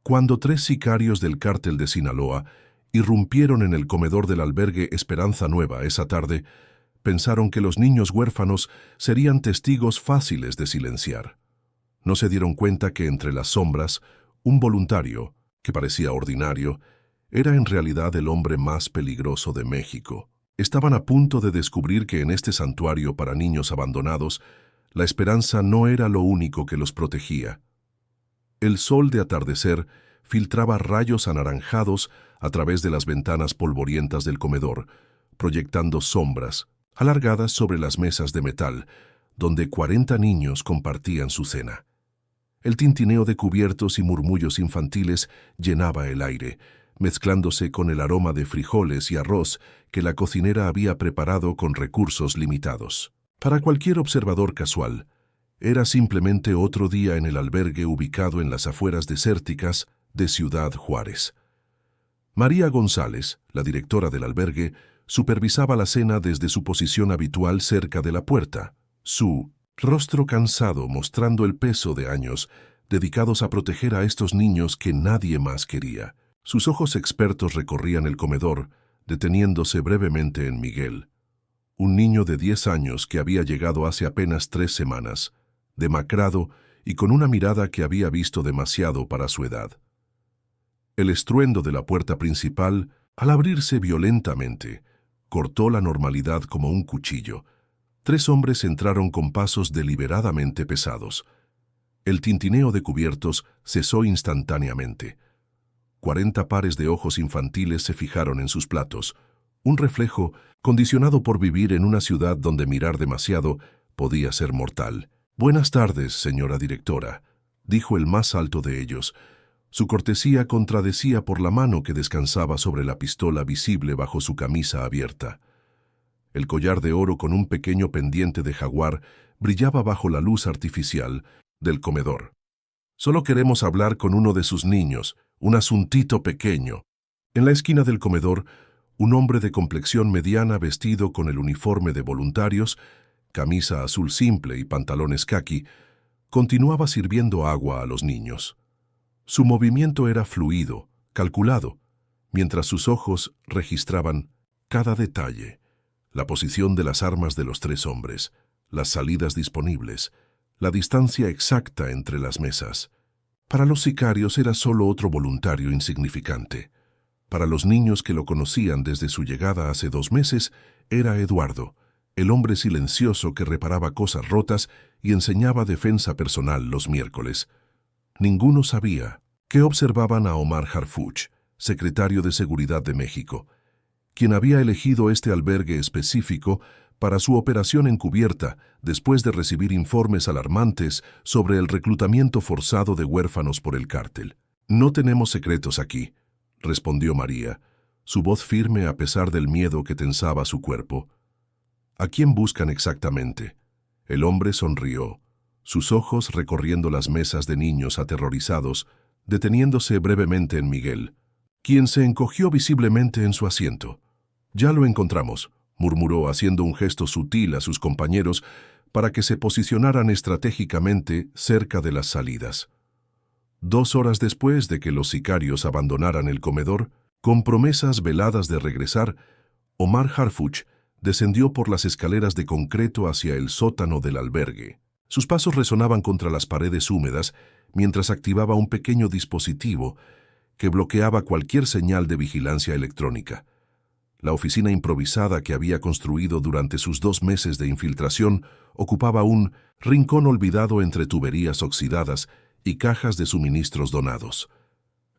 Cuando 3 sicarios del cártel de Sinaloa irrumpieron en el comedor del albergue Esperanza Nueva esa tarde, pensaron que los niños huérfanos serían testigos fáciles de silenciar. No se dieron cuenta que entre las sombras, un voluntario, que parecía ordinario, era en realidad el hombre más peligroso de México. Estaban a punto de descubrir que en este santuario para niños abandonados, la esperanza no era lo único que los protegía. El sol de atardecer filtraba rayos anaranjados a través de las ventanas polvorientas del comedor, proyectando sombras alargadas sobre las mesas de metal, donde 40 niños compartían su cena. El tintineo de cubiertos y murmullos infantiles llenaba el aire, mezclándose con el aroma de frijoles y arroz que la cocinera había preparado con recursos limitados. Para cualquier observador casual, era simplemente otro día en el albergue ubicado en las afueras desérticas de Ciudad Juárez. María González, la directora del albergue, supervisaba la cena desde su posición habitual cerca de la puerta, su rostro cansado mostrando el peso de años dedicados a proteger a estos niños que nadie más quería. Sus ojos expertos recorrían el comedor, deteniéndose brevemente en Miguel, un niño de 10 años que había llegado hace apenas 3 semanas, demacrado y con una mirada que había visto demasiado para su edad. El estruendo de la puerta principal, al abrirse violentamente, cortó la normalidad como un cuchillo. 3 hombres entraron con pasos deliberadamente pesados. El tintineo de cubiertos cesó instantáneamente. 40 pares de ojos infantiles se fijaron en sus platos, un reflejo condicionado por vivir en una ciudad donde mirar demasiado podía ser mortal. «Buenas tardes, señora directora», dijo el más alto de ellos. Su cortesía contradecía por la mano que descansaba sobre la pistola visible bajo su camisa abierta. El collar de oro con un pequeño pendiente de jaguar brillaba bajo la luz artificial del comedor. «Solo queremos hablar con uno de sus niños, un asuntito pequeño». En la esquina del comedor, un hombre de complexión mediana vestido con el uniforme de voluntarios, camisa azul simple y pantalones caqui, continuaba sirviendo agua a los niños. Su movimiento era fluido, calculado, mientras sus ojos registraban cada detalle: la posición de las armas de los 3 hombres, las salidas disponibles, la distancia exacta entre las mesas. Para los sicarios era solo otro voluntario insignificante. Para los niños que lo conocían desde su llegada hace 2 meses, era Eduardo, el hombre silencioso que reparaba cosas rotas y enseñaba defensa personal los miércoles. Ninguno sabía que observaban a Omar Harfuch, secretario de Seguridad de México, quien había elegido este albergue específico para su operación encubierta después de recibir informes alarmantes sobre el reclutamiento forzado de huérfanos por el cártel. «No tenemos secretos aquí», respondió María, su voz firme a pesar del miedo que tensaba su cuerpo. «¿A quién buscan exactamente?». El hombre sonrió, sus ojos recorriendo las mesas de niños aterrorizados, deteniéndose brevemente en Miguel, quien se encogió visiblemente en su asiento. «Ya lo encontramos», murmuró haciendo un gesto sutil a sus compañeros para que se posicionaran estratégicamente cerca de las salidas. 2 horas después de que los sicarios abandonaran el comedor, con promesas veladas de regresar, Omar Harfuch descendió por las escaleras de concreto hacia el sótano del albergue. Sus pasos resonaban contra las paredes húmedas mientras activaba un pequeño dispositivo que bloqueaba cualquier señal de vigilancia electrónica. La oficina improvisada que había construido durante sus 2 meses de infiltración ocupaba un rincón olvidado entre tuberías oxidadas y cajas de suministros donados.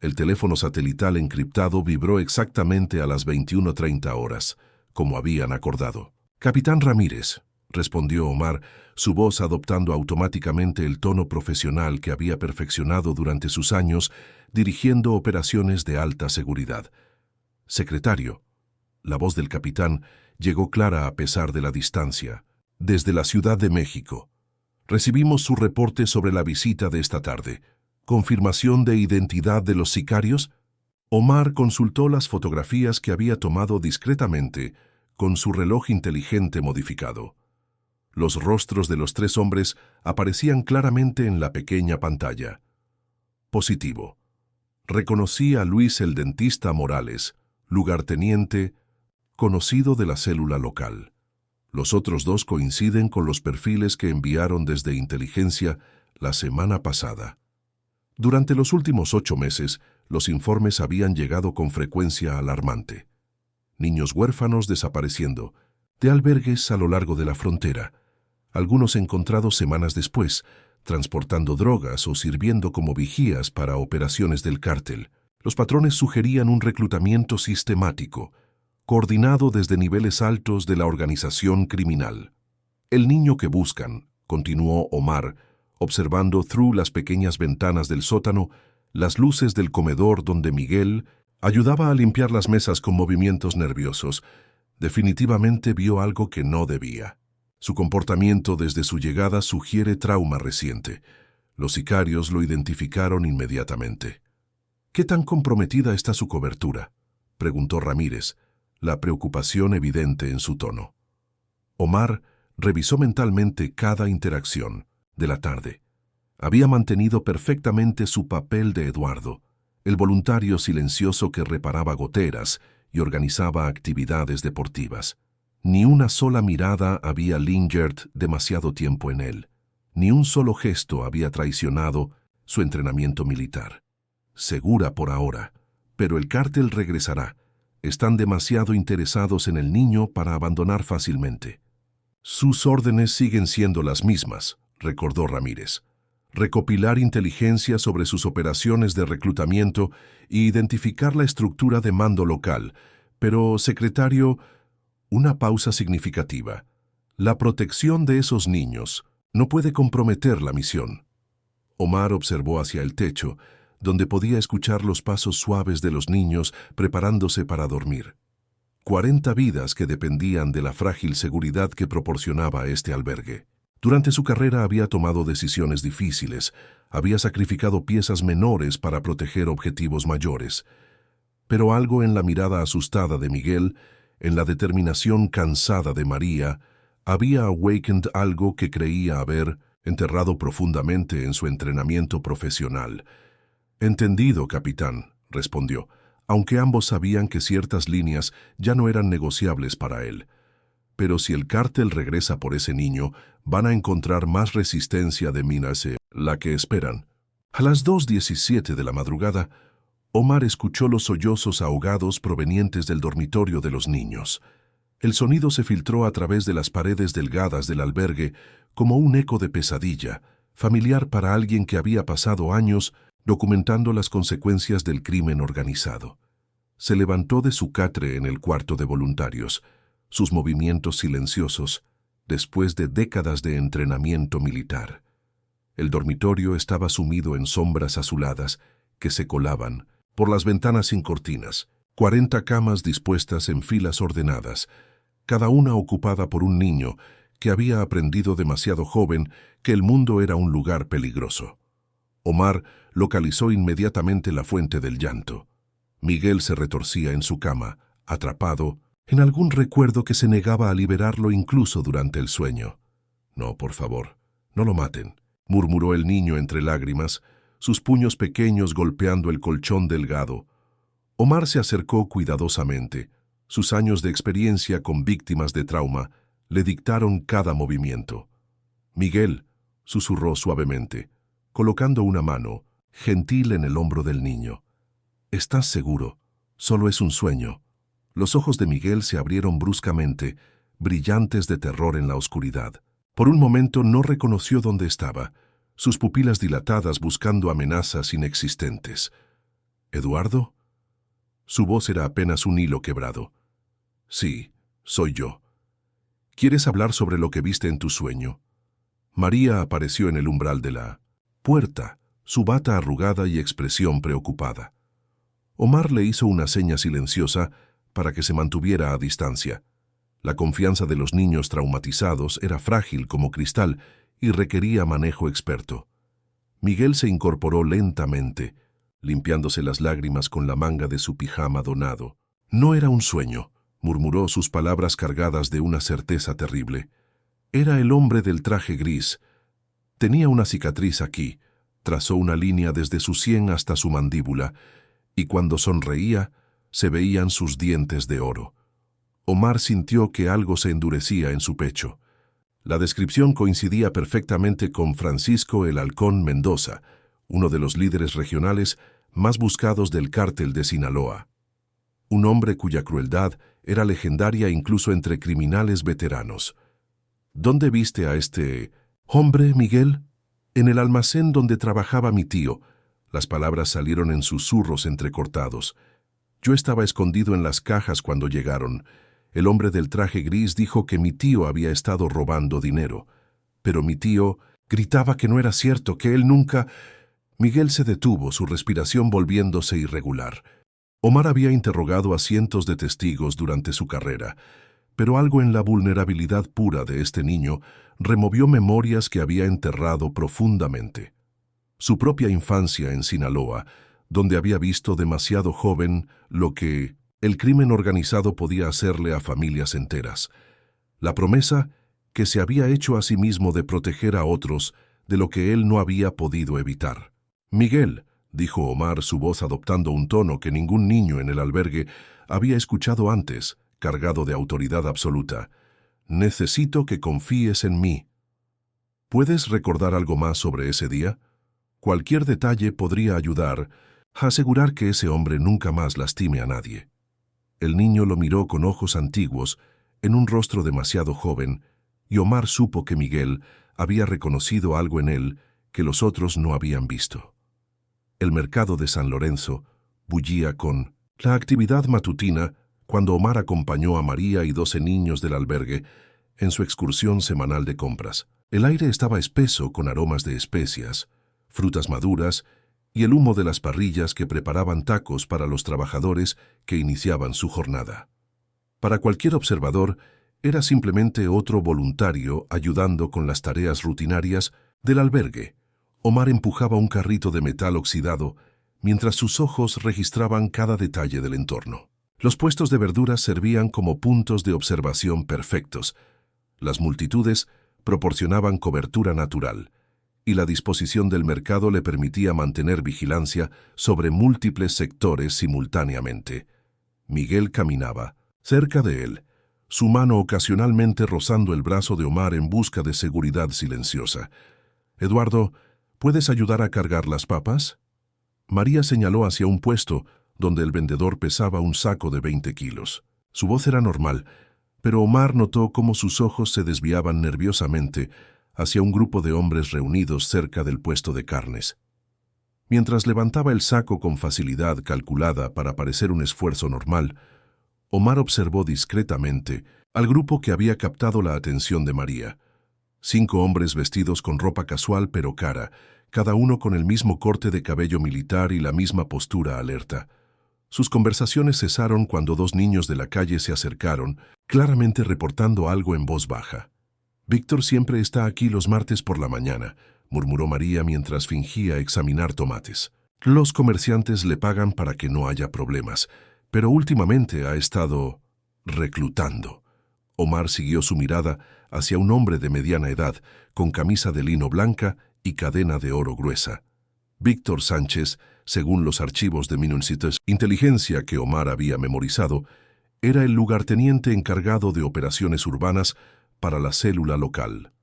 El teléfono satelital encriptado vibró exactamente a las 21:30 horas, como habían acordado. «Capitán Ramírez», respondió Omar, su voz adoptando automáticamente el tono profesional que había perfeccionado durante sus años dirigiendo operaciones de alta seguridad. «Secretario». La voz del capitán llegó clara a pesar de la distancia. «Desde la Ciudad de México. Recibimos su reporte sobre la visita de esta tarde. ¿Confirmación de identidad de los sicarios?». Omar consultó las fotografías que había tomado discretamente con su reloj inteligente modificado. Los rostros de los 3 hombres aparecían claramente en la pequeña pantalla. «Positivo. Reconocí a Luis el dentista Morales, lugarteniente, conocido de la célula local. Los otros dos coinciden con los perfiles que enviaron desde inteligencia la semana pasada. Durante los últimos 8 meses, los informes habían llegado con frecuencia alarmante. Niños huérfanos desapareciendo, de albergues a lo largo de la frontera, algunos encontrados semanas después, transportando drogas o sirviendo como vigías para operaciones del cártel. Los patrones sugerían un reclutamiento sistemático, coordinado desde niveles altos de la organización criminal. El niño que buscan, continuó Omar, observando through las pequeñas ventanas del sótano las luces del comedor donde Miguel ayudaba a limpiar las mesas con movimientos nerviosos. Definitivamente vio algo que no debía. Su comportamiento desde su llegada sugiere trauma reciente. Los sicarios lo identificaron inmediatamente. ¿Qué tan comprometida está su cobertura?, preguntó Ramírez, la preocupación evidente en su tono. Omar revisó mentalmente cada interacción de la tarde. Había mantenido perfectamente su papel de Eduardo, el voluntario silencioso que reparaba goteras y organizaba actividades deportivas. Ni una sola mirada había lingered demasiado tiempo en él. Ni un solo gesto había traicionado su entrenamiento militar. Segura por ahora, pero el cártel regresará. Están demasiado interesados en el niño para abandonar fácilmente. Sus órdenes siguen siendo las mismas, recordó Ramírez. Recopilar inteligencia sobre sus operaciones de reclutamiento e identificar la estructura de mando local. Pero, secretario, una pausa significativa. La protección de esos niños no puede comprometer la misión. Omar observó hacia el techo, donde podía escuchar los pasos suaves de los niños preparándose para dormir. 40 vidas que dependían de la frágil seguridad que proporcionaba este albergue. Durante su carrera había tomado decisiones difíciles, había sacrificado piezas menores para proteger objetivos mayores. Pero algo en la mirada asustada de Miguel, en la determinación cansada de María, había awakened algo que creía haber enterrado profundamente en su entrenamiento profesional. «Entendido, capitán», respondió, aunque ambos sabían que ciertas líneas ya no eran negociables para él. Pero si el cártel regresa por ese niño, van a encontrar más resistencia de Minas, la que esperan. A las 2:17 de la madrugada, Omar escuchó los sollozos ahogados provenientes del dormitorio de los niños. El sonido se filtró a través de las paredes delgadas del albergue como un eco de pesadilla, familiar para alguien que había pasado años documentando las consecuencias del crimen organizado. Se levantó de su catre en el cuarto de voluntarios, sus movimientos silenciosos, después de décadas de entrenamiento militar. El dormitorio estaba sumido en sombras azuladas que se colaban por las ventanas sin cortinas, 40 camas dispuestas en filas ordenadas, cada una ocupada por un niño que había aprendido demasiado joven que el mundo era un lugar peligroso. Omar localizó inmediatamente la fuente del llanto. Miguel se retorcía en su cama, atrapado en algún recuerdo que se negaba a liberarlo incluso durante el sueño. «No, por favor, no lo maten», murmuró el niño entre lágrimas, sus puños pequeños golpeando el colchón delgado. Omar se acercó cuidadosamente. Sus años de experiencia con víctimas de trauma le dictaron cada movimiento. «Miguel», susurró suavemente, colocando una mano, gentil en el hombro del niño. «¿Estás seguro? Solo es un sueño». Los ojos de Miguel se abrieron bruscamente, brillantes de terror en la oscuridad. Por un momento no reconoció dónde estaba, sus pupilas dilatadas buscando amenazas inexistentes. «¿Eduardo?» Su voz era apenas un hilo quebrado. «Sí, soy yo. ¿Quieres hablar sobre lo que viste en tu sueño?» María apareció en el umbral de la puerta, su bata arrugada y expresión preocupada. Omar le hizo una seña silenciosa para que se mantuviera a distancia. La confianza de los niños traumatizados era frágil como cristal y requería manejo experto. Miguel se incorporó lentamente, limpiándose las lágrimas con la manga de su pijama donado. «No era un sueño», murmuró, sus palabras cargadas de una certeza terrible. «Era el hombre del traje gris. Tenía una cicatriz aquí, Trazó una línea desde su sien hasta su mandíbula, y cuando sonreía, se veían sus dientes de oro. Omar sintió que algo se endurecía en su pecho. La descripción coincidía perfectamente con Francisco el Halcón Mendoza, uno de los líderes regionales más buscados del cártel de Sinaloa. Un hombre cuya crueldad era legendaria incluso entre criminales veteranos. ¿Dónde viste a este hombre, Miguel? En el almacén donde trabajaba mi tío. Las palabras salieron en susurros entrecortados. Yo estaba escondido en las cajas cuando llegaron. El hombre del traje gris dijo que mi tío había estado robando dinero. Pero mi tío gritaba que no era cierto, que él nunca... Miguel se detuvo, su respiración volviéndose irregular. Omar había interrogado a cientos de testigos durante su carrera, pero algo en la vulnerabilidad pura de este niño removió memorias que había enterrado profundamente. Su propia infancia en Sinaloa, donde había visto demasiado joven lo que el crimen organizado podía hacerle a familias enteras. La promesa que se había hecho a sí mismo de proteger a otros de lo que él no había podido evitar. «Miguel», dijo Omar, su voz adoptando un tono que ningún niño en el albergue había escuchado antes, cargado de autoridad absoluta. «Necesito que confíes en mí». «¿Puedes recordar algo más sobre ese día? Cualquier detalle podría ayudar a asegurar que ese hombre nunca más lastime a nadie». El niño lo miró con ojos antiguos, en un rostro demasiado joven, y Omar supo que Miguel había reconocido algo en él que los otros no habían visto. El mercado de San Lorenzo bullía con la actividad matutina cuando Omar acompañó a María y 12 niños del albergue en su excursión semanal de compras. El aire estaba espeso con aromas de especias, frutas maduras y el humo de las parrillas que preparaban tacos para los trabajadores que iniciaban su jornada. Para cualquier observador, era simplemente otro voluntario ayudando con las tareas rutinarias del albergue. Omar empujaba un carrito de metal oxidado mientras sus ojos registraban cada detalle del entorno. Los puestos de verduras servían como puntos de observación perfectos. Las multitudes proporcionaban cobertura natural, y la disposición del mercado le permitía mantener vigilancia sobre múltiples sectores simultáneamente. Miguel caminaba cerca de él, su mano ocasionalmente rozando el brazo de Omar en busca de seguridad silenciosa. «Eduardo, ¿puedes ayudar a cargar las papas?» María señaló hacia un puesto donde el vendedor pesaba un saco de 20 kilos. Su voz era normal, pero Omar notó cómo sus ojos se desviaban nerviosamente hacia un grupo de hombres reunidos cerca del puesto de carnes. Mientras levantaba el saco con facilidad calculada para parecer un esfuerzo normal, Omar observó discretamente al grupo que había captado la atención de María. 5 hombres vestidos con ropa casual pero cara, cada uno con el mismo corte de cabello militar y la misma postura alerta. Sus conversaciones cesaron cuando 2 niños de la calle se acercaron, claramente reportando algo en voz baja. «Víctor siempre está aquí los martes por la mañana», murmuró María mientras fingía examinar tomates. «Los comerciantes le pagan para que no haya problemas, pero últimamente ha estado reclutando». Omar siguió su mirada hacia un hombre de mediana edad, con camisa de lino blanca y cadena de oro gruesa. Víctor Sánchez, según los archivos de Minuncitas Inteligencia que Omar había memorizado, era el lugarteniente encargado de operaciones urbanas para la célula local.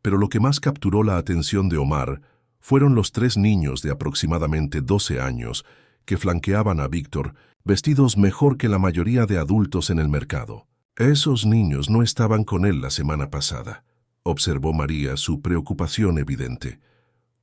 Pero lo que más capturó la atención de Omar fueron los 3 niños de aproximadamente 12 años que flanqueaban a Víctor, vestidos mejor que la mayoría de adultos en el mercado. «Esos niños no estaban con él la semana pasada», observó María, su preocupación evidente.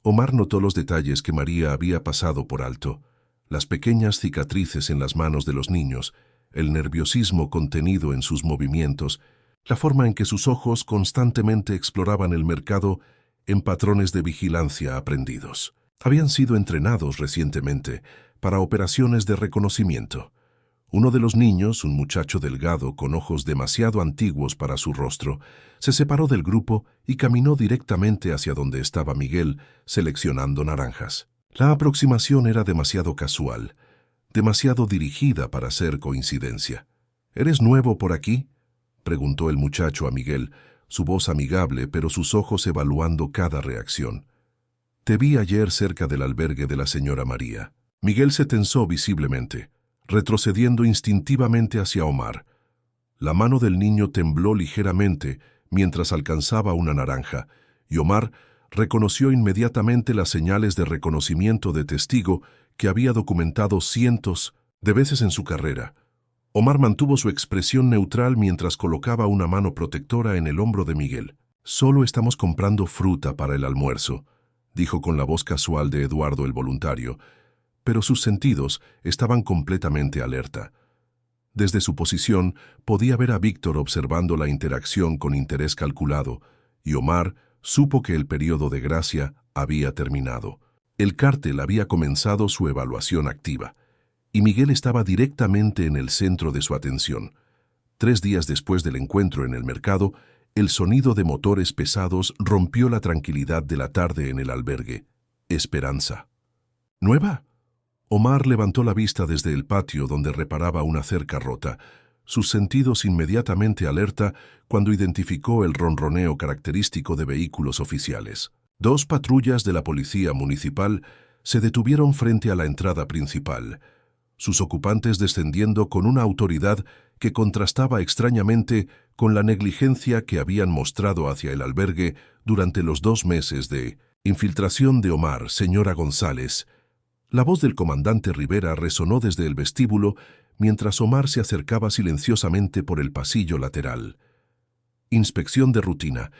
Omar notó los detalles que María había pasado por alto, las pequeñas cicatrices en las manos de los niños, el nerviosismo contenido en sus movimientos, la forma en que sus ojos constantemente exploraban el mercado en patrones de vigilancia aprendidos. Habían sido entrenados recientemente para operaciones de reconocimiento. Uno de los niños, un muchacho delgado con ojos demasiado antiguos para su rostro, se separó del grupo y caminó directamente hacia donde estaba Miguel, seleccionando naranjas. La aproximación era demasiado casual, demasiado dirigida para ser coincidencia. «¿Eres nuevo por aquí?», preguntó el muchacho a Miguel, su voz amigable pero sus ojos evaluando cada reacción. Te vi ayer cerca del albergue de la señora María. Miguel se tensó visiblemente, retrocediendo instintivamente hacia Omar. La mano del niño tembló ligeramente mientras alcanzaba una naranja, y Omar reconoció inmediatamente las señales de reconocimiento de testigo que había documentado cientos de veces en su carrera. Omar mantuvo su expresión neutral mientras colocaba una mano protectora en el hombro de Miguel. «Solo estamos comprando fruta para el almuerzo», dijo con la voz casual de Eduardo el voluntario, pero sus sentidos estaban completamente alerta. Desde su posición podía ver a Víctor observando la interacción con interés calculado, y Omar supo que el periodo de gracia había terminado. El cártel había comenzado su evaluación activa, y Miguel estaba directamente en el centro de su atención. 3 días después del encuentro en el mercado, el sonido de motores pesados rompió la tranquilidad de la tarde en el albergue. Esperanza. ¿Nueva? Omar levantó la vista desde el patio donde reparaba una cerca rota, sus sentidos inmediatamente alerta cuando identificó el ronroneo característico de vehículos oficiales. 2 patrullas de la policía municipal se detuvieron frente a la entrada principal, sus ocupantes descendiendo con una autoridad que contrastaba extrañamente con la negligencia que habían mostrado hacia el albergue durante los 2 meses de infiltración de Omar, señora González. La voz del comandante Rivera resonó desde el vestíbulo mientras Omar se acercaba silenciosamente por el pasillo lateral. Inspección de rutina.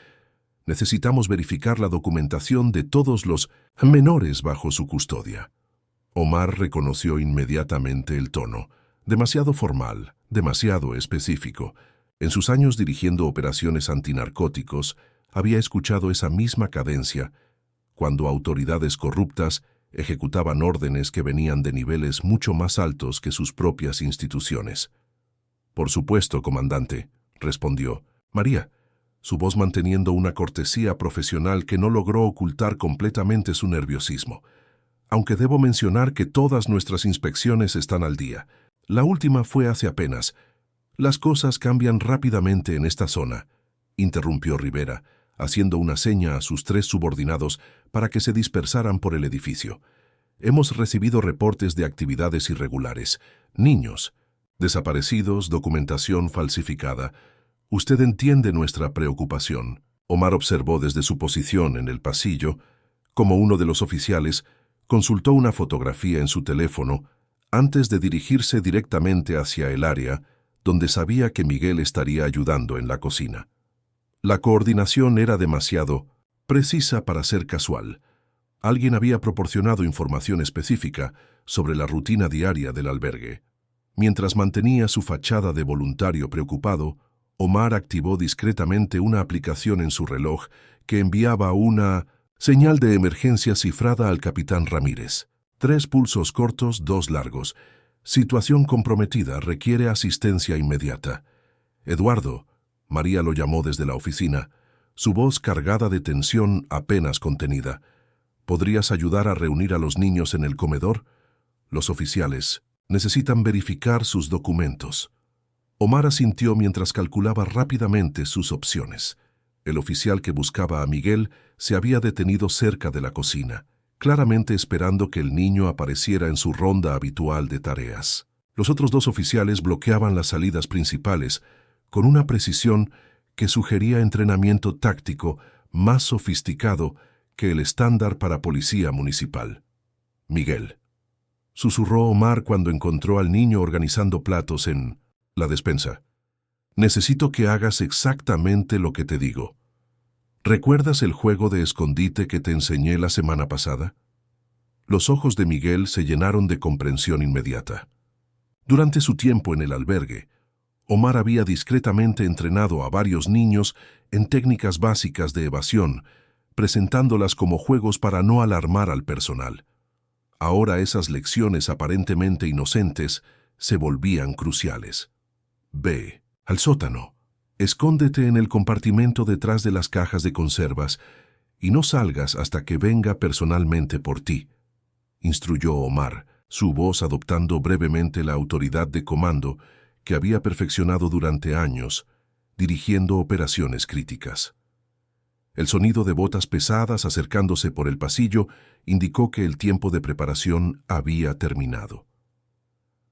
Necesitamos verificar la documentación de todos los menores bajo su custodia. Omar reconoció inmediatamente el tono, demasiado formal, demasiado específico. En sus años dirigiendo operaciones antinarcóticos, había escuchado esa misma cadencia, cuando autoridades corruptas ejecutaban órdenes que venían de niveles mucho más altos que sus propias instituciones. «Por supuesto, comandante», respondió María, su voz manteniendo una cortesía profesional que no logró ocultar completamente su nerviosismo. «Aunque debo mencionar que todas nuestras inspecciones están al día. La última fue hace apenas. Las cosas cambian rápidamente en esta zona», interrumpió Rivera, haciendo una seña a sus 3 subordinados para que se dispersaran por el edificio. «Hemos recibido reportes de actividades irregulares, niños, desaparecidos, documentación falsificada. Usted entiende nuestra preocupación». Omar observó desde su posición en el pasillo, como uno de los oficiales, consultó una fotografía en su teléfono antes de dirigirse directamente hacia el área donde sabía que Miguel estaría ayudando en la cocina. La coordinación era demasiado precisa para ser casual. Alguien había proporcionado información específica sobre la rutina diaria del albergue. Mientras mantenía su fachada de voluntario preocupado, Omar activó discretamente una aplicación en su reloj que enviaba una señal de emergencia cifrada al capitán Ramírez. 3 pulsos cortos, 2 largos. Situación comprometida, requiere asistencia inmediata. «Eduardo», María lo llamó desde la oficina, su voz cargada de tensión apenas contenida. «¿Podrías ayudar a reunir a los niños en el comedor? Los oficiales necesitan verificar sus documentos». Omar asintió mientras calculaba rápidamente sus opciones. El oficial que buscaba a Miguel se había detenido cerca de la cocina, claramente esperando que el niño apareciera en su ronda habitual de tareas. Los otros 2 oficiales bloqueaban las salidas principales con una precisión que sugería entrenamiento táctico más sofisticado que el estándar para policía municipal. «Miguel», susurró Omar cuando encontró al niño organizando platos en la despensa. «Necesito que hagas exactamente lo que te digo. ¿Recuerdas el juego de escondite que te enseñé la semana pasada?» Los ojos de Miguel se llenaron de comprensión inmediata. Durante su tiempo en el albergue, Omar había discretamente entrenado a varios niños en técnicas básicas de evasión, presentándolas como juegos para no alarmar al personal. Ahora esas lecciones aparentemente inocentes se volvían cruciales. «Ve al sótano. Escóndete en el compartimento detrás de las cajas de conservas y no salgas hasta que venga personalmente por ti», instruyó Omar, su voz adoptando brevemente la autoridad de comando que había perfeccionado durante años, dirigiendo operaciones críticas. El sonido de botas pesadas acercándose por el pasillo indicó que el tiempo de preparación había terminado.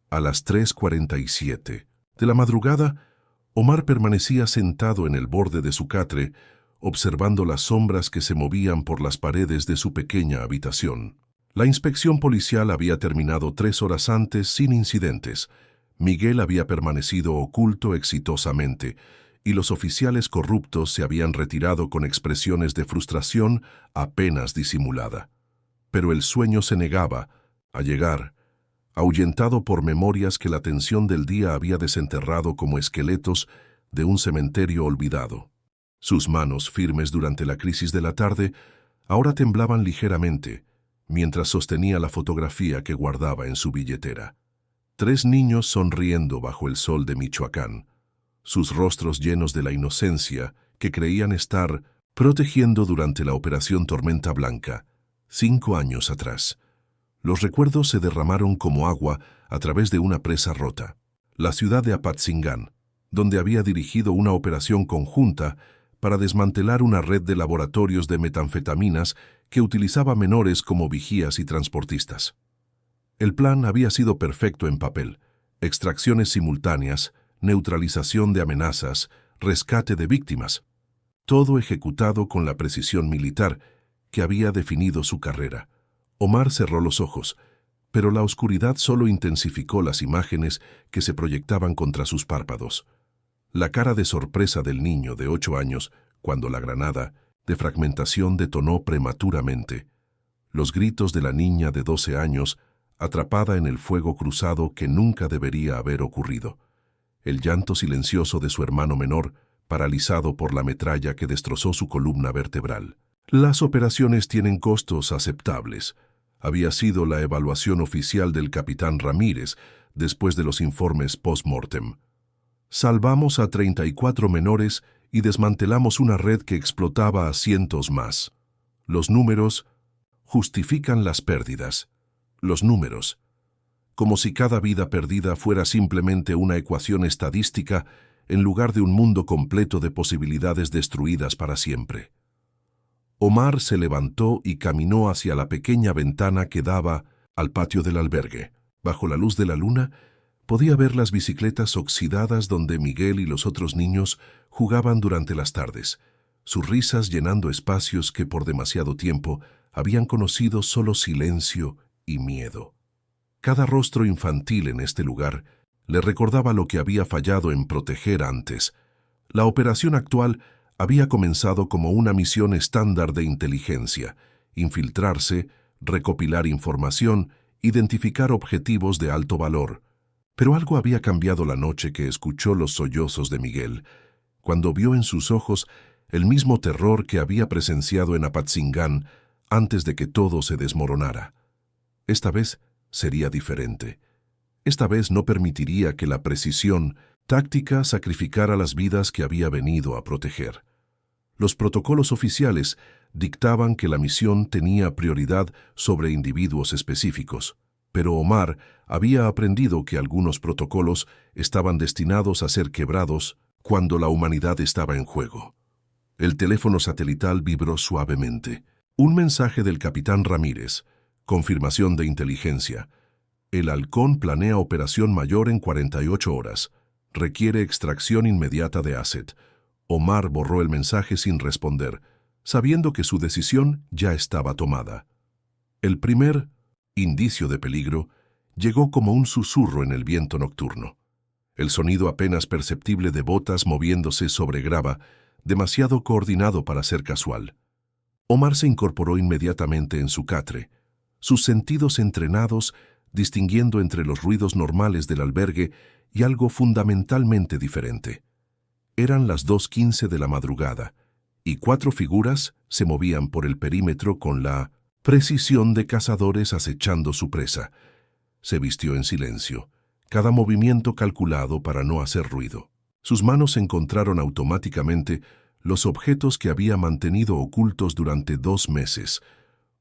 A las 3:47 de la madrugada, Omar permanecía sentado en el borde de su catre, observando las sombras que se movían por las paredes de su pequeña habitación. La inspección policial había terminado 3 horas antes sin incidentes. Miguel había permanecido oculto exitosamente, y los oficiales corruptos se habían retirado con expresiones de frustración apenas disimulada. Pero el sueño se negaba a llegar, ahuyentado por memorias que la tensión del día había desenterrado como esqueletos de un cementerio olvidado. Sus manos, firmes durante la crisis de la tarde, ahora temblaban ligeramente, mientras sostenía la fotografía que guardaba en su billetera. 3 niños sonriendo bajo el sol de Michoacán, sus rostros llenos de la inocencia que creían estar protegiendo durante la Operación Tormenta Blanca, 5 años atrás. Los recuerdos se derramaron como agua a través de una presa rota. La ciudad de Apatzingán, donde había dirigido una operación conjunta para desmantelar una red de laboratorios de metanfetaminas que utilizaba menores como vigías y transportistas. El plan había sido perfecto en papel: extracciones simultáneas, neutralización de amenazas, rescate de víctimas. Todo ejecutado con la precisión militar que había definido su carrera. Omar cerró los ojos, pero la oscuridad solo intensificó las imágenes que se proyectaban contra sus párpados. La cara de sorpresa del niño de 8 años, cuando la granada de fragmentación detonó prematuramente. Los gritos de la niña de 12 años, atrapada en el fuego cruzado que nunca debería haber ocurrido. El llanto silencioso de su hermano menor, paralizado por la metralla que destrozó su columna vertebral. Las operaciones tienen costos aceptables. Había sido la evaluación oficial del capitán Ramírez después de los informes post-mortem. Salvamos a 34 menores y desmantelamos una red que explotaba a cientos más. Los números justifican las pérdidas. Los números. Como si cada vida perdida fuera simplemente una ecuación estadística en lugar de un mundo completo de posibilidades destruidas para siempre. Omar se levantó y caminó hacia la pequeña ventana que daba al patio del albergue. Bajo la luz de la luna, podía ver las bicicletas oxidadas donde Miguel y los otros niños jugaban durante las tardes, sus risas llenando espacios que por demasiado tiempo habían conocido solo silencio y miedo. Cada rostro infantil en este lugar le recordaba lo que había fallado en proteger antes. La operación actual había comenzado como una misión estándar de inteligencia: infiltrarse, recopilar información, identificar objetivos de alto valor. Pero algo había cambiado la noche que escuchó los sollozos de Miguel, cuando vio en sus ojos el mismo terror que había presenciado en Apatzingán antes de que todo se desmoronara. Esta vez sería diferente. Esta vez no permitiría que la precisión táctica sacrificara las vidas que había venido a proteger. Los protocolos oficiales dictaban que la misión tenía prioridad sobre individuos específicos, pero Omar había aprendido que algunos protocolos estaban destinados a ser quebrados cuando la humanidad estaba en juego. El teléfono satelital vibró suavemente. Un mensaje del capitán Ramírez. Confirmación de inteligencia. El Halcón planea operación mayor en 48 horas. Requiere extracción inmediata de Asset. Omar borró el mensaje sin responder, sabiendo que su decisión ya estaba tomada. El primer indicio de peligro llegó como un susurro en el viento nocturno. El sonido apenas perceptible de botas moviéndose sobre grava, demasiado coordinado para ser casual. Omar se incorporó inmediatamente en su catre, sus sentidos entrenados distinguiendo entre los ruidos normales del albergue y algo fundamentalmente diferente. Eran las 2:15 de la madrugada, y 4 figuras se movían por el perímetro con la precisión de cazadores acechando su presa. Se vistió en silencio, cada movimiento calculado para no hacer ruido. Sus manos encontraron automáticamente los objetos que había mantenido ocultos durante 2 meses: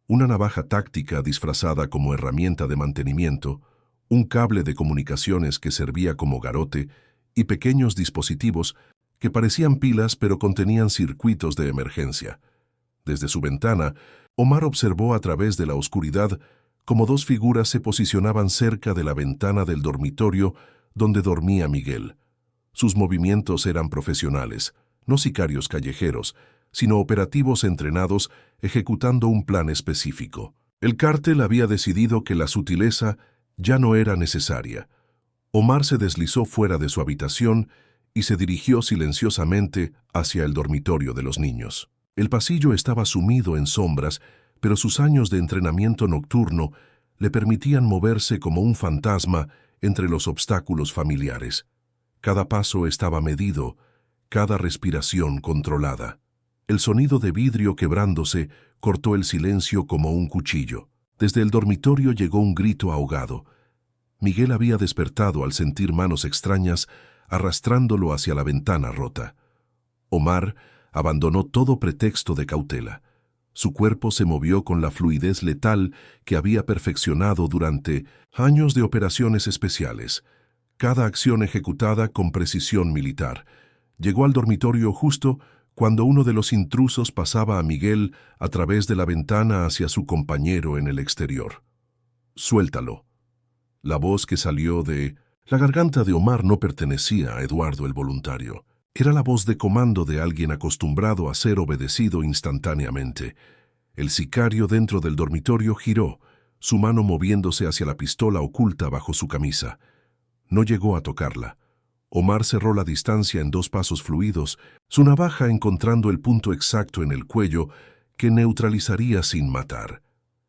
una navaja táctica disfrazada como herramienta de mantenimiento, un cable de comunicaciones que servía como garrote y pequeños dispositivos que parecían pilas pero contenían circuitos de emergencia. Desde su ventana, Omar observó a través de la oscuridad como dos figuras se posicionaban cerca de la ventana del dormitorio donde dormía Miguel. Sus movimientos eran profesionales, no sicarios callejeros, sino operativos entrenados ejecutando un plan específico. El cártel había decidido que la sutileza ya no era necesaria. Omar se deslizó fuera de su habitación y se dirigió silenciosamente hacia el dormitorio de los niños. El pasillo estaba sumido en sombras, pero sus años de entrenamiento nocturno le permitían moverse como un fantasma entre los obstáculos familiares. Cada paso estaba medido, cada respiración controlada. El sonido de vidrio quebrándose cortó el silencio como un cuchillo. Desde el dormitorio llegó un grito ahogado. Miguel había despertado al sentir manos extrañas arrastrándolo hacia la ventana rota. Omar abandonó todo pretexto de cautela. Su cuerpo se movió con la fluidez letal que había perfeccionado durante años de operaciones especiales, cada acción ejecutada con precisión militar. Llegó al dormitorio justo cuando uno de los intrusos pasaba a Miguel a través de la ventana hacia su compañero en el exterior. «Suéltalo». La voz que salió de la garganta de Omar no pertenecía a Eduardo el voluntario. Era la voz de comando de alguien acostumbrado a ser obedecido instantáneamente. El sicario dentro del dormitorio giró, su mano moviéndose hacia la pistola oculta bajo su camisa. No llegó a tocarla. Omar cerró la distancia en 2 pasos fluidos, su navaja encontrando el punto exacto en el cuello que neutralizaría sin matar.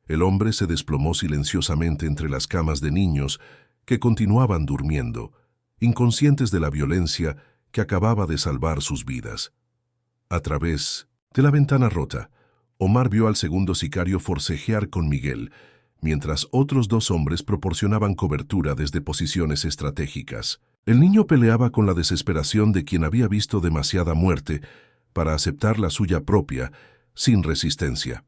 El hombre se desplomó silenciosamente entre las camas de niños que continuaban durmiendo, inconscientes de la violencia que acababa de salvar sus vidas. A través de la ventana rota, Omar vio al segundo sicario forcejear con Miguel, mientras otros 2 hombres proporcionaban cobertura desde posiciones estratégicas. El niño peleaba con la desesperación de quien había visto demasiada muerte para aceptar la suya propia, sin resistencia.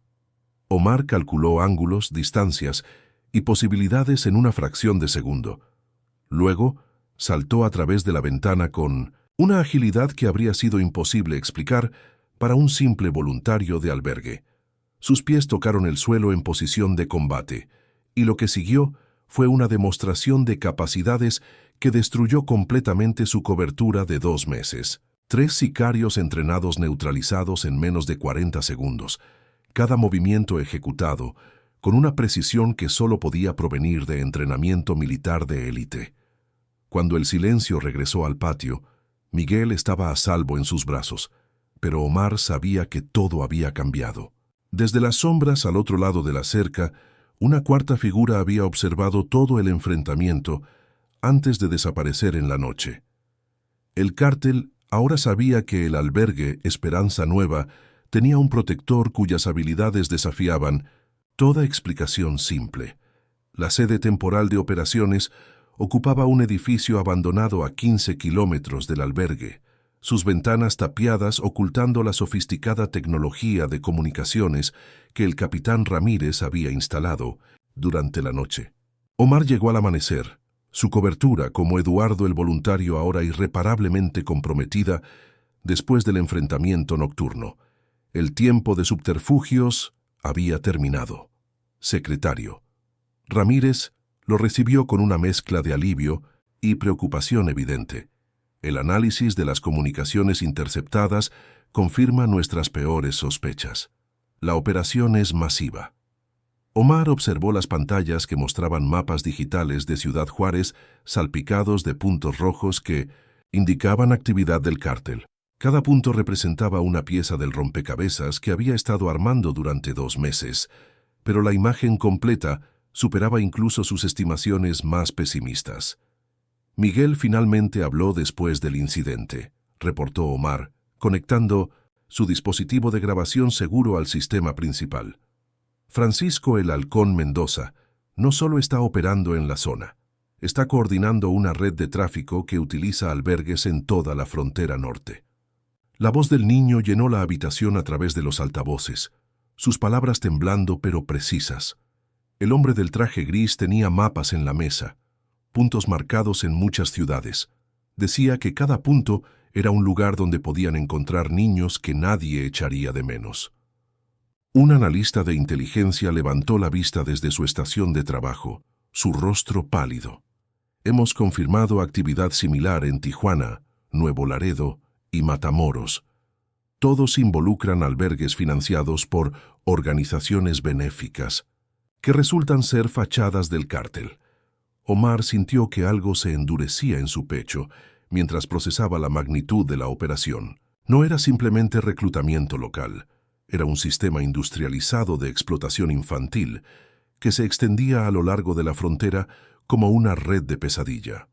Omar calculó ángulos, distancias y posibilidades en una fracción de segundo. Luego, saltó a través de la ventana con una agilidad que habría sido imposible explicar para un simple voluntario de albergue. Sus pies tocaron el suelo en posición de combate, y lo que siguió fue una demostración de capacidades que destruyó completamente su cobertura de 2 meses. 3 sicarios entrenados neutralizados en menos de 40 segundos, cada movimiento ejecutado con una precisión que solo podía provenir de entrenamiento militar de élite. Cuando el silencio regresó al patio, Miguel estaba a salvo en sus brazos, pero Omar sabía que todo había cambiado. Desde las sombras al otro lado de la cerca, una cuarta figura había observado todo el enfrentamiento antes de desaparecer en la noche. El cártel ahora sabía que el albergue Esperanza Nueva tenía un protector cuyas habilidades desafiaban toda explicación simple. La sede temporal de operaciones ocupaba un edificio abandonado a 15 kilómetros del albergue, sus ventanas tapiadas ocultando la sofisticada tecnología de comunicaciones que el capitán Ramírez había instalado durante la noche. Omar llegó al amanecer. Su cobertura, como Eduardo el voluntario ahora irreparablemente comprometida, después del enfrentamiento nocturno. El tiempo de subterfugios había terminado. Secretario. Ramírez lo recibió con una mezcla de alivio y preocupación evidente. El análisis de las comunicaciones interceptadas confirma nuestras peores sospechas. La operación es masiva. Omar observó las pantallas que mostraban mapas digitales de Ciudad Juárez salpicados de puntos rojos que indicaban actividad del cártel. Cada punto representaba una pieza del rompecabezas que había estado armando durante 2 meses, pero la imagen completa superaba incluso sus estimaciones más pesimistas. Miguel finalmente habló después del incidente, reportó Omar, conectando su dispositivo de grabación seguro al sistema principal. Francisco el Halcón Mendoza no solo está operando en la zona, está coordinando una red de tráfico que utiliza albergues en toda la frontera norte. La voz del niño llenó la habitación a través de los altavoces, sus palabras temblando pero precisas. El hombre del traje gris tenía mapas en la mesa, puntos marcados en muchas ciudades. Decía que cada punto era un lugar donde podían encontrar niños que nadie echaría de menos. Un analista de inteligencia levantó la vista desde su estación de trabajo, su rostro pálido. Hemos confirmado actividad similar en Tijuana, Nuevo Laredo y Matamoros. Todos involucran albergues financiados por organizaciones benéficas, que resultan ser fachadas del cártel. Omar sintió que algo se endurecía en su pecho mientras procesaba la magnitud de la operación. No era simplemente reclutamiento local, era un sistema industrializado de explotación infantil que se extendía a lo largo de la frontera como una red de pesadilla.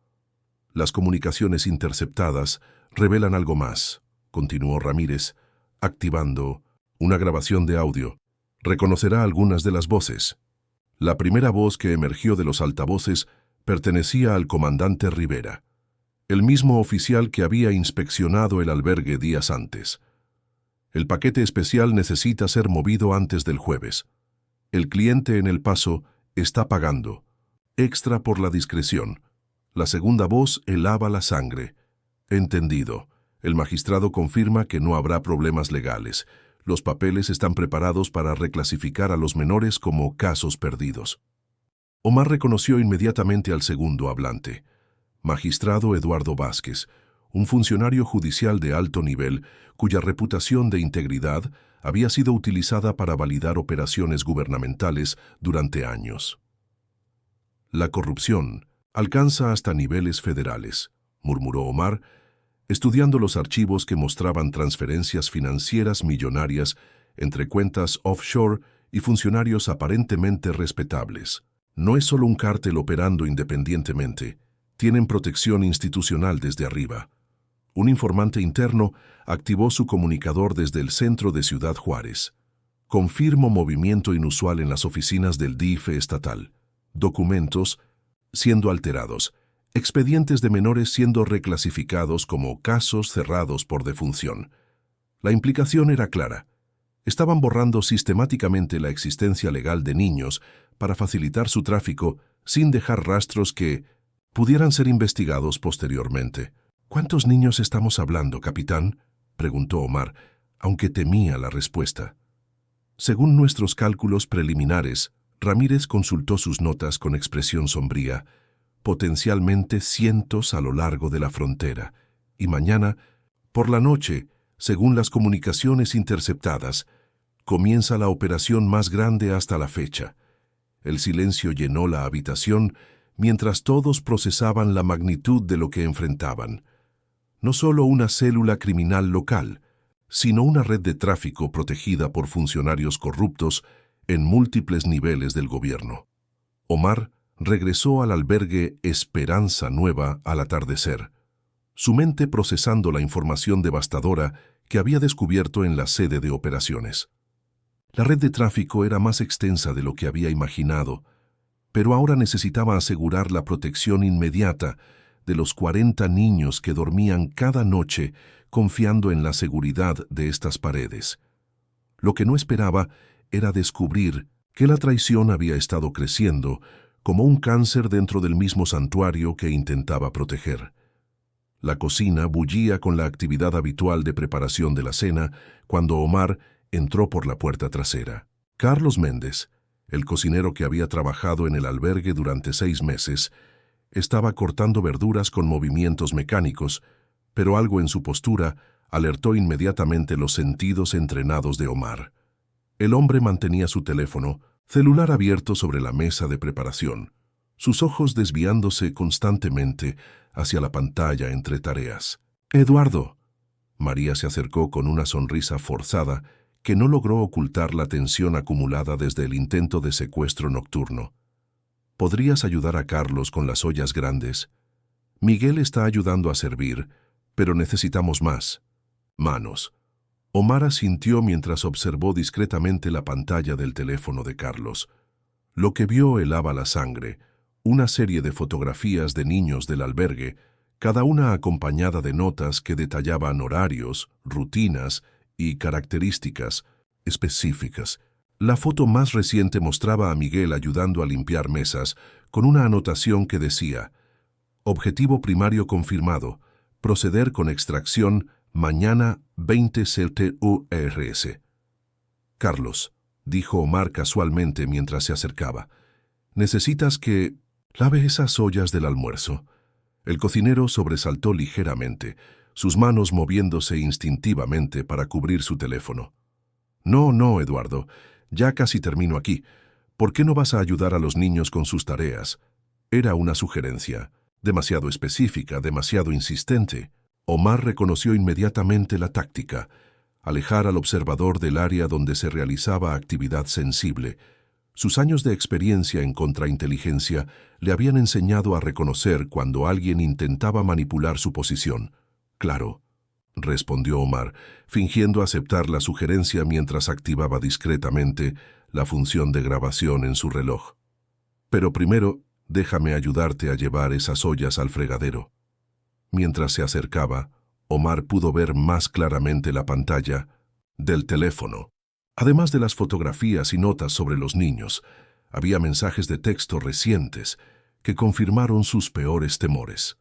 Las comunicaciones interceptadas revelan algo más, continuó Ramírez, activando una grabación de audio. Reconocerá algunas de las voces. La primera voz que emergió de los altavoces pertenecía al comandante Rivera, el mismo oficial que había inspeccionado el albergue días antes. El paquete especial necesita ser movido antes del jueves. El cliente en El Paso está pagando. Extra por la discreción. La segunda voz helaba la sangre. Entendido. El magistrado confirma que no habrá problemas legales. Los papeles están preparados para reclasificar a los menores como casos perdidos. Omar reconoció inmediatamente al segundo hablante. Magistrado Eduardo Vázquez, un funcionario judicial de alto nivel cuya reputación de integridad había sido utilizada para validar operaciones gubernamentales durante años. La corrupción alcanza hasta niveles federales, murmuró Omar, estudiando los archivos que mostraban transferencias financieras millonarias entre cuentas offshore y funcionarios aparentemente respetables. No es solo un cártel operando independientemente, tienen protección institucional desde arriba. Un informante interno activó su comunicador desde el centro de Ciudad Juárez. Confirmo movimiento inusual en las oficinas del DIF estatal. Documentos siendo alterados. Expedientes de menores siendo reclasificados como casos cerrados por defunción. La implicación era clara. Estaban borrando sistemáticamente la existencia legal de niños para facilitar su tráfico sin dejar rastros que pudieran ser investigados posteriormente. ¿Cuántos niños estamos hablando, capitán?, preguntó Omar, aunque temía la respuesta. Según nuestros cálculos preliminares, Ramírez consultó sus notas con expresión sombría, potencialmente cientos a lo largo de la frontera, y mañana, por la noche, según las comunicaciones interceptadas, comienza la operación más grande hasta la fecha. El silencio llenó la habitación mientras todos procesaban la magnitud de lo que enfrentaban. No solo una célula criminal local, sino una red de tráfico protegida por funcionarios corruptos en múltiples niveles del gobierno. Omar regresó al albergue Esperanza Nueva al atardecer, su mente procesando la información devastadora que había descubierto en la sede de operaciones. La red de tráfico era más extensa de lo que había imaginado, pero ahora necesitaba asegurar la protección inmediata de los 40 niños que dormían cada noche confiando en la seguridad de estas paredes. Lo que no esperaba era descubrir que la traición había estado creciendo como un cáncer dentro del mismo santuario que intentaba proteger. La cocina bullía con la actividad habitual de preparación de la cena cuando Omar entró por la puerta trasera. Carlos Méndez, el cocinero que había trabajado en el albergue durante 6 meses, estaba cortando verduras con movimientos mecánicos, pero algo en su postura alertó inmediatamente los sentidos entrenados de Omar. El hombre mantenía su teléfono, celular abierto sobre la mesa de preparación, sus ojos desviándose constantemente hacia la pantalla entre tareas. «Eduardo». María se acercó con una sonrisa forzada que no logró ocultar la tensión acumulada desde el intento de secuestro nocturno. ¿Podrías ayudar a Carlos con las ollas grandes? Miguel está ayudando a servir, pero necesitamos más manos. Omar asintió mientras observó discretamente la pantalla del teléfono de Carlos. Lo que vio helaba la sangre, una serie de fotografías de niños del albergue, cada una acompañada de notas que detallaban horarios, rutinas y características específicas. La foto más reciente mostraba a Miguel ayudando a limpiar mesas con una anotación que decía: objetivo primario confirmado, proceder con extracción mañana 20 CTURS. Carlos, dijo Omar casualmente mientras se acercaba. «Necesitas que lave esas ollas del almuerzo». El cocinero sobresaltó ligeramente, sus manos moviéndose instintivamente para cubrir su teléfono. «No, no, Eduardo, ya casi termino aquí. ¿Por qué no vas a ayudar a los niños con sus tareas?» Era una sugerencia, demasiado específica, demasiado insistente. Omar reconoció inmediatamente la táctica: alejar al observador del área donde se realizaba actividad sensible. Sus años de experiencia en contrainteligencia le habían enseñado a reconocer cuando alguien intentaba manipular su posición. «Claro», respondió Omar, fingiendo aceptar la sugerencia mientras activaba discretamente la función de grabación en su reloj. «Pero primero, déjame ayudarte a llevar esas ollas al fregadero». Mientras se acercaba, Omar pudo ver más claramente la pantalla del teléfono. Además de las fotografías y notas sobre los niños, había mensajes de texto recientes que confirmaron sus peores temores.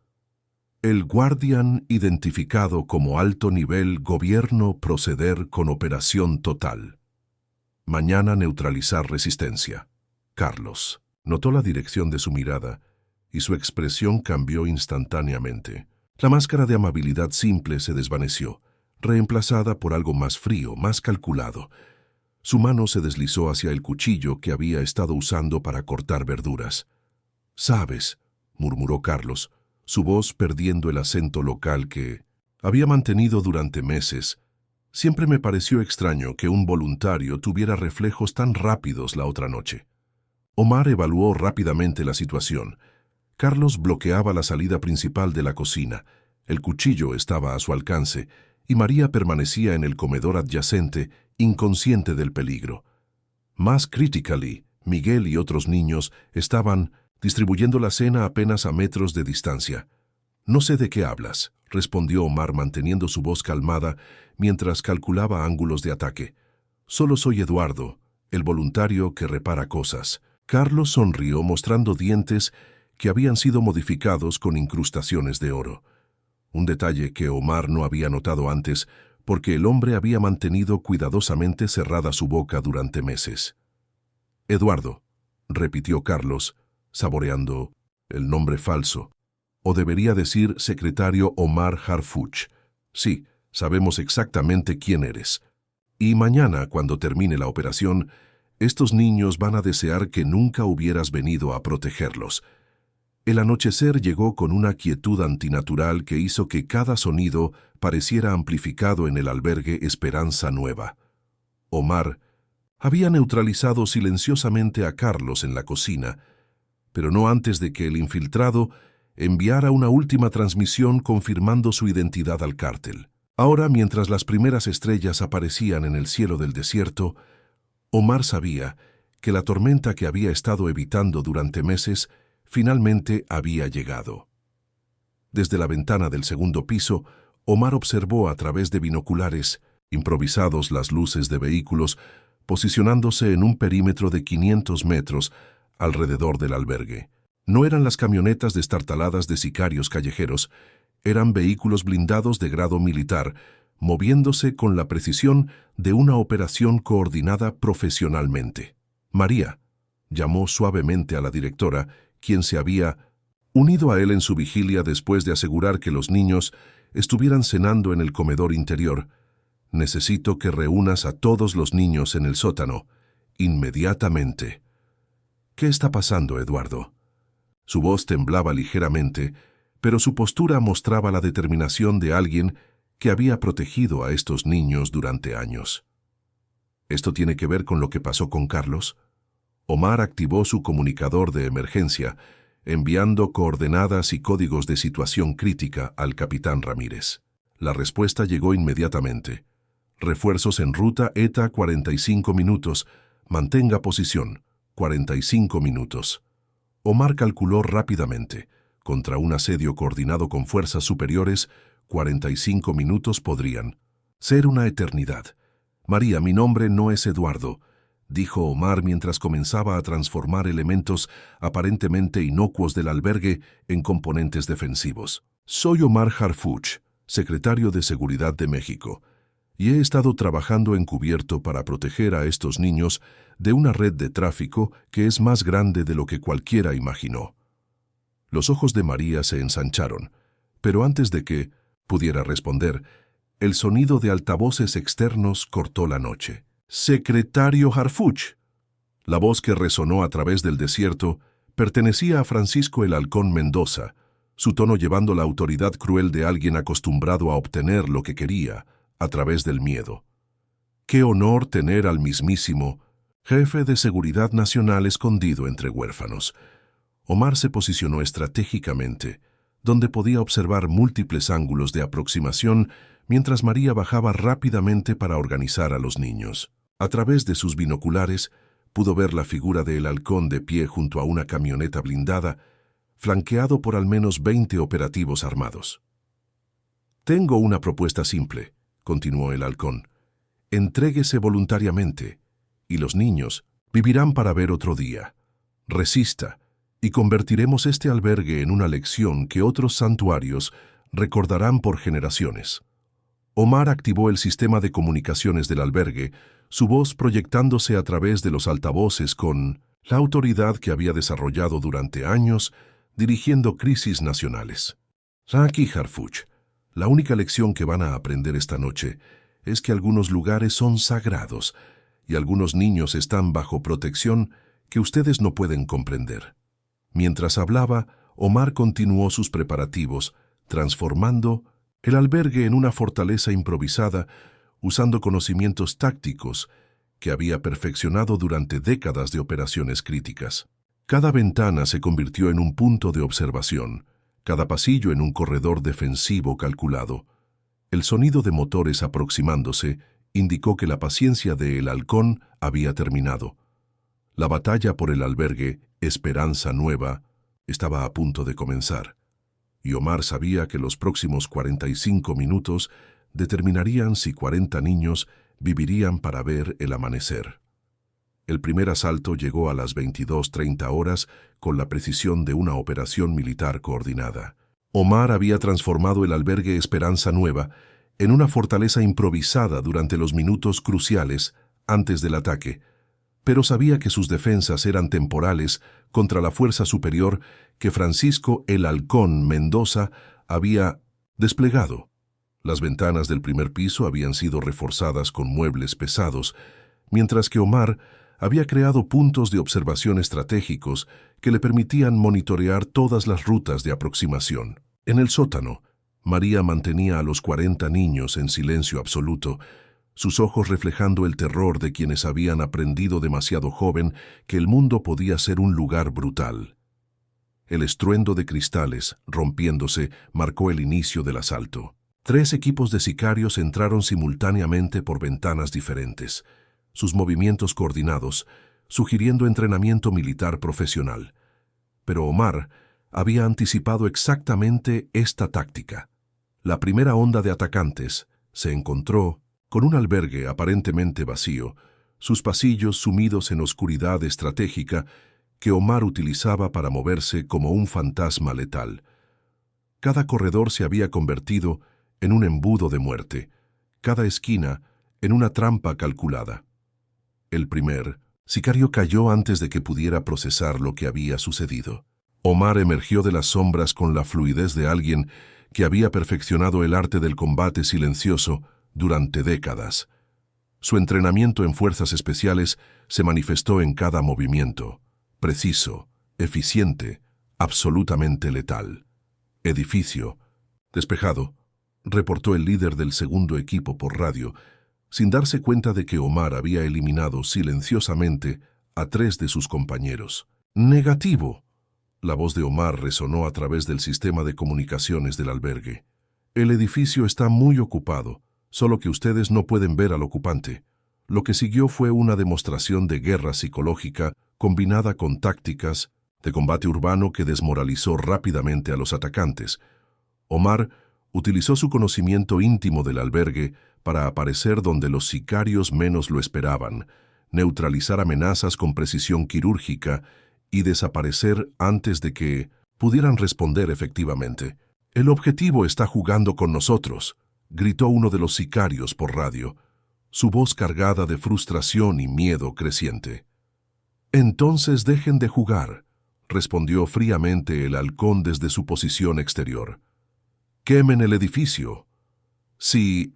El Guardian identificado como alto nivel gobierno proceder con operación total. Mañana neutralizar resistencia. Carlos. Notó la dirección de su mirada y su expresión cambió instantáneamente. La máscara de amabilidad simple se desvaneció, reemplazada por algo más frío, más calculado. Su mano se deslizó hacia el cuchillo que había estado usando para cortar verduras. «Sabes», murmuró Carlos, su voz perdiendo el acento local que había mantenido durante meses. «Siempre me pareció extraño que un voluntario tuviera reflejos tan rápidos la otra noche». Omar evaluó rápidamente la situación. Carlos bloqueaba la salida principal de la cocina, el cuchillo estaba a su alcance, y María permanecía en el comedor adyacente, inconsciente del peligro. Más críticamente, Miguel y otros niños estaban distribuyendo la cena apenas a metros de distancia. «No sé de qué hablas», respondió Omar manteniendo su voz calmada mientras calculaba ángulos de ataque. «Solo soy Eduardo, el voluntario que repara cosas». Carlos sonrió mostrando dientes que habían sido modificados con incrustaciones de oro. Un detalle que Omar no había notado antes porque el hombre había mantenido cuidadosamente cerrada su boca durante meses. «Eduardo», repitió Carlos, saboreando el nombre falso. «O debería decir secretario Omar Harfuch. Sí, sabemos exactamente quién eres. Y mañana, cuando termine la operación, estos niños van a desear que nunca hubieras venido a protegerlos». El anochecer llegó con una quietud antinatural que hizo que cada sonido pareciera amplificado en el albergue Esperanza Nueva. Omar había neutralizado silenciosamente a Carlos en la cocina, pero no antes de que el infiltrado enviara una última transmisión confirmando su identidad al cártel. Ahora, mientras las primeras estrellas aparecían en el cielo del desierto, Omar sabía que la tormenta que había estado evitando durante meses finalmente había llegado. Desde la ventana del segundo piso, Omar observó a través de binoculares improvisados las luces de vehículos posicionándose en un perímetro de 500 metros alrededor del albergue. No eran las camionetas destartaladas de sicarios callejeros, eran vehículos blindados de grado militar, moviéndose con la precisión de una operación coordinada profesionalmente. «María», llamó suavemente a la directora, quien se había unido a él en su vigilia después de asegurar que los niños estuvieran cenando en el comedor interior. «Necesito que reúnas a todos los niños en el sótano, inmediatamente». «¿Qué está pasando, Eduardo?» Su voz temblaba ligeramente, pero su postura mostraba la determinación de alguien que había protegido a estos niños durante años. «¿Esto tiene que ver con lo que pasó con Carlos?» Omar activó su comunicador de emergencia, enviando coordenadas y códigos de situación crítica al capitán Ramírez. La respuesta llegó inmediatamente. «Refuerzos en ruta ETA 45 minutos. Mantenga posición. 45 minutos». Omar calculó rápidamente. Contra un asedio coordinado con fuerzas superiores, 45 minutos podrían ser una eternidad. «María, mi nombre no es Eduardo», dijo Omar mientras comenzaba a transformar elementos aparentemente inocuos del albergue en componentes defensivos. «Soy Omar Harfuch, secretario de Seguridad de México. y he estado trabajando encubierto para proteger a estos niños de una red de tráfico que es más grande de lo que cualquiera imaginó. Los ojos de María se ensancharon, pero antes de que pudiera responder, el sonido de altavoces externos cortó la noche. «Secretario Harfuch». La voz que resonó a través del desierto pertenecía a Francisco el Halcón Mendoza, su tono llevando la autoridad cruel de alguien acostumbrado a obtener lo que quería a través del miedo. Qué honor tener al mismísimo jefe de seguridad nacional escondido entre huérfanos. Omar se posicionó estratégicamente, donde podía observar múltiples ángulos de aproximación mientras María bajaba rápidamente para organizar a los niños. A través de sus binoculares, pudo ver la figura del halcón de pie junto a una camioneta blindada, flanqueado por al menos 20 operativos armados. «Tengo una propuesta simple», continuó el halcón. «Entréguese voluntariamente, y los niños vivirán para ver otro día. Resista, y convertiremos este albergue en una lección que otros santuarios recordarán por generaciones». Omar activó el sistema de comunicaciones del albergue, su voz proyectándose a través de los altavoces con la autoridad que había desarrollado durante años dirigiendo crisis nacionales. «Aquí, Harfuch, la única lección que van a aprender esta noche es que algunos lugares son sagrados y algunos niños están bajo protección que ustedes no pueden comprender». Mientras hablaba, Omar continuó sus preparativos, transformando el albergue en una fortaleza improvisada, usando conocimientos tácticos que había perfeccionado durante décadas de operaciones críticas. Cada ventana se convirtió en un punto de observación, cada pasillo en un corredor defensivo calculado. El sonido de motores aproximándose indicó que la paciencia de El Halcón había terminado. La batalla por el albergue Esperanza Nueva estaba a punto de comenzar, y Omar sabía que los próximos 45 minutos determinarían si 40 niños vivirían para ver el amanecer. El primer asalto llegó a las 22:30 horas con la precisión de una operación militar coordinada. Omar había transformado el albergue Esperanza Nueva en una fortaleza improvisada durante los minutos cruciales antes del ataque, pero sabía que sus defensas eran temporales contra la fuerza superior que Francisco el Halcón Mendoza había desplegado. Las ventanas del primer piso habían sido reforzadas con muebles pesados, mientras que Omar había creado puntos de observación estratégicos que le permitían monitorear todas las rutas de aproximación. En el sótano, María mantenía a los 40 niños en silencio absoluto, sus ojos reflejando el terror de quienes habían aprendido demasiado joven que el mundo podía ser un lugar brutal. El estruendo de cristales, rompiéndose, marcó el inicio del asalto. 3 equipos de sicarios entraron simultáneamente por ventanas diferentes, sus movimientos coordinados, sugiriendo entrenamiento militar profesional. Pero Omar había anticipado exactamente esta táctica. La primera onda de atacantes se encontró con un albergue aparentemente vacío, sus pasillos sumidos en oscuridad estratégica que Omar utilizaba para moverse como un fantasma letal. Cada corredor se había convertido en un embudo de muerte, cada esquina en una trampa calculada. El primer sicario cayó antes de que pudiera procesar lo que había sucedido. Omar emergió de las sombras con la fluidez de alguien que había perfeccionado el arte del combate silencioso durante décadas. Su entrenamiento en fuerzas especiales se manifestó en cada movimiento, preciso, eficiente, absolutamente letal. «Edificio despejado», reportó el líder del segundo equipo por radio, sin darse cuenta de que Omar había eliminado silenciosamente a 3 de sus compañeros. «Negativo». La voz de Omar resonó a través del sistema de comunicaciones del albergue. «El edificio está muy ocupado, solo que ustedes no pueden ver al ocupante». Lo que siguió fue una demostración de guerra psicológica combinada con tácticas de combate urbano que desmoralizó rápidamente a los atacantes. Omar utilizó su conocimiento íntimo del albergue para aparecer donde los sicarios menos lo esperaban, neutralizar amenazas con precisión quirúrgica y desaparecer antes de que pudieran responder efectivamente. «El objetivo está jugando con nosotros», gritó uno de los sicarios por radio, su voz cargada de frustración y miedo creciente. «Entonces dejen de jugar», respondió fríamente el halcón desde su posición exterior. «Quemen el edificio. Si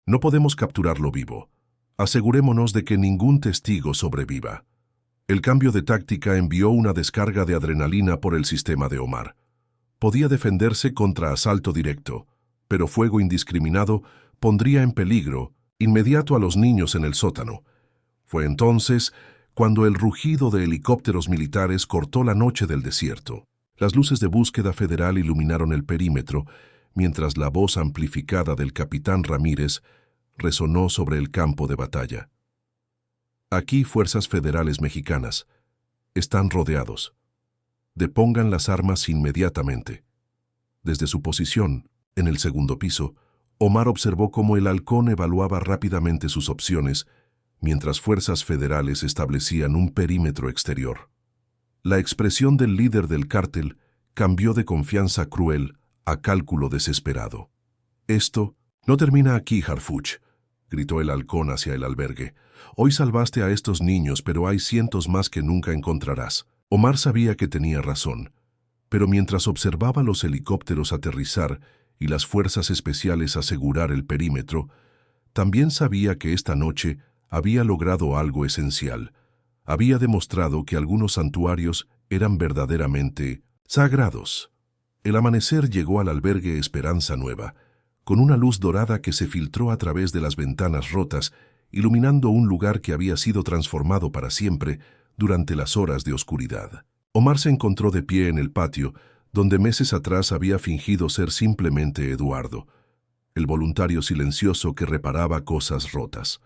no podemos capturarlo vivo, asegurémonos de que ningún testigo sobreviva». El cambio de táctica envió una descarga de adrenalina por el sistema de Omar. Podía defenderse contra asalto directo, pero fuego indiscriminado pondría en peligro inmediato a los niños en el sótano. Fue entonces cuando el rugido de helicópteros militares cortó la noche del desierto. Las luces de búsqueda federal iluminaron el perímetro, mientras la voz amplificada del capitán Ramírez resonó sobre el campo de batalla. «Aquí, fuerzas federales mexicanas. Están rodeados. Depongan las armas inmediatamente». Desde su posición, en el segundo piso, Omar observó cómo el halcón evaluaba rápidamente sus opciones, mientras fuerzas federales establecían un perímetro exterior. La expresión del líder del cártel cambió de confianza cruel a cálculo desesperado. «Esto no termina aquí, Harfuch», gritó el halcón hacia el albergue. «Hoy salvaste a estos niños, pero hay cientos más que nunca encontrarás». Omar sabía que tenía razón, pero mientras observaba los helicópteros aterrizar y las fuerzas especiales asegurar el perímetro, también sabía que esta noche había logrado algo esencial. Había demostrado que algunos santuarios eran verdaderamente sagrados. El amanecer llegó al albergue Esperanza Nueva, con una luz dorada que se filtró a través de las ventanas rotas, iluminando un lugar que había sido transformado para siempre durante las horas de oscuridad. Omar se encontró de pie en el patio, donde meses atrás había fingido ser simplemente Eduardo, el voluntario silencioso que reparaba cosas rotas.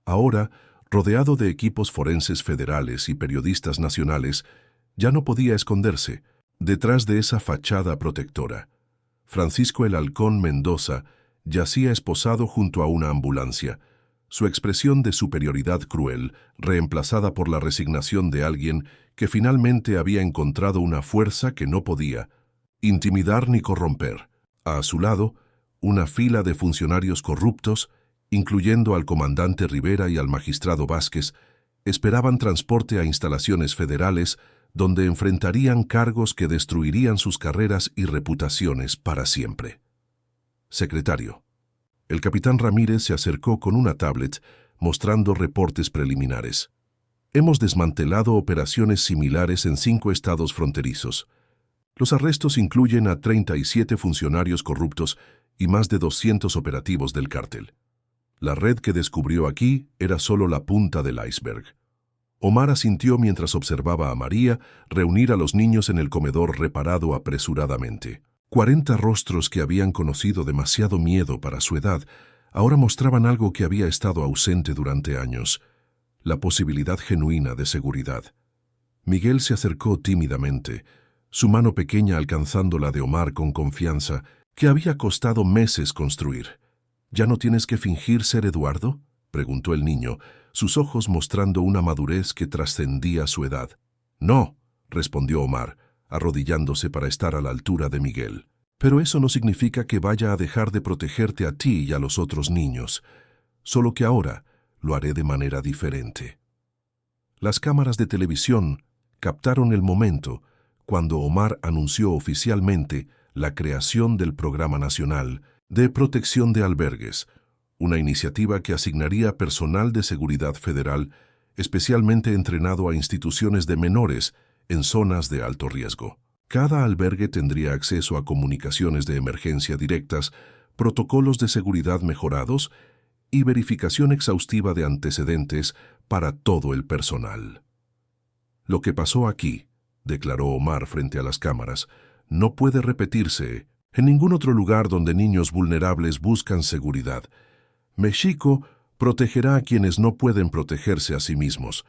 Ahora, rodeado de equipos forenses federales y periodistas nacionales, ya no podía esconderse detrás de esa fachada protectora. Francisco el Halcón Mendoza yacía esposado junto a una ambulancia, su expresión de superioridad cruel reemplazada por la resignación de alguien que finalmente había encontrado una fuerza que no podía intimidar ni corromper. A su lado, una fila de funcionarios corruptos, incluyendo al comandante Rivera y al magistrado Vázquez, esperaban transporte a instalaciones federales donde enfrentarían cargos que destruirían sus carreras y reputaciones para siempre. «Secretario». El capitán Ramírez se acercó con una tablet mostrando reportes preliminares. «Hemos desmantelado operaciones similares en 5 estados fronterizos. Los arrestos incluyen a 37 funcionarios corruptos y más de 200 operativos del cártel. La red que descubrió aquí era solo la punta del iceberg». Omar asintió mientras observaba a María reunir a los niños en el comedor reparado apresuradamente. 40 rostros que habían conocido demasiado miedo para su edad ahora mostraban algo que había estado ausente durante años: la posibilidad genuina de seguridad. Miguel se acercó tímidamente, su mano pequeña alcanzando la de Omar con confianza que había costado meses construir. «¿Ya no tienes que fingir ser Eduardo?», preguntó el niño, sus ojos mostrando una madurez que trascendía su edad. «No», respondió Omar, arrodillándose para estar a la altura de Miguel. «Pero eso no significa que vaya a dejar de protegerte a ti y a los otros niños. Solo que ahora lo haré de manera diferente». Las cámaras de televisión captaron el momento cuando Omar anunció oficialmente la creación del Programa Nacional de Protección de Albergues, una iniciativa que asignaría personal de seguridad federal especialmente entrenado a instituciones de menores en zonas de alto riesgo. Cada albergue tendría acceso a comunicaciones de emergencia directas, protocolos de seguridad mejorados y verificación exhaustiva de antecedentes para todo el personal. «Lo que pasó aquí», declaró Omar frente a las cámaras, «no puede repetirse en ningún otro lugar donde niños vulnerables buscan seguridad. México protegerá a quienes no pueden protegerse a sí mismos».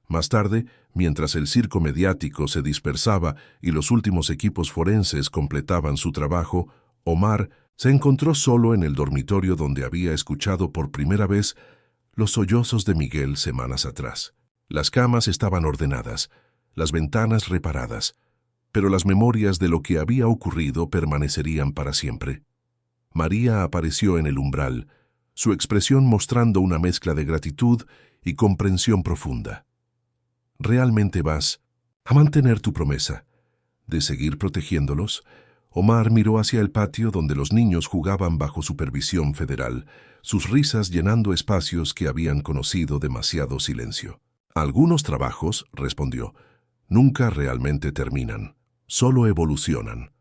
Más tarde, mientras el circo mediático se dispersaba y los últimos equipos forenses completaban su trabajo, Omar se encontró solo en el dormitorio donde había escuchado por primera vez los sollozos de Miguel semanas atrás. Las camas estaban ordenadas, las ventanas reparadas, pero las memorias de lo que había ocurrido permanecerían para siempre. María apareció en el umbral, su expresión mostrando una mezcla de gratitud y comprensión profunda. ¿Realmente vas a mantener tu promesa de seguir protegiéndolos? Omar miró hacia el patio donde los niños jugaban bajo supervisión federal, sus risas llenando espacios que habían conocido demasiado silencio. Algunos trabajos, respondió, nunca realmente terminan, solo evolucionan.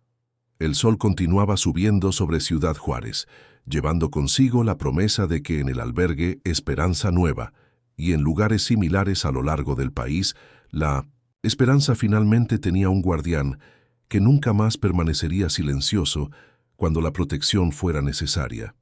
El sol continuaba subiendo sobre Ciudad Juárez, llevando consigo la promesa de que en el albergue Esperanza Nueva y en lugares similares a lo largo del país, la esperanza finalmente tenía un guardián que nunca más permanecería silencioso cuando la protección fuera necesaria.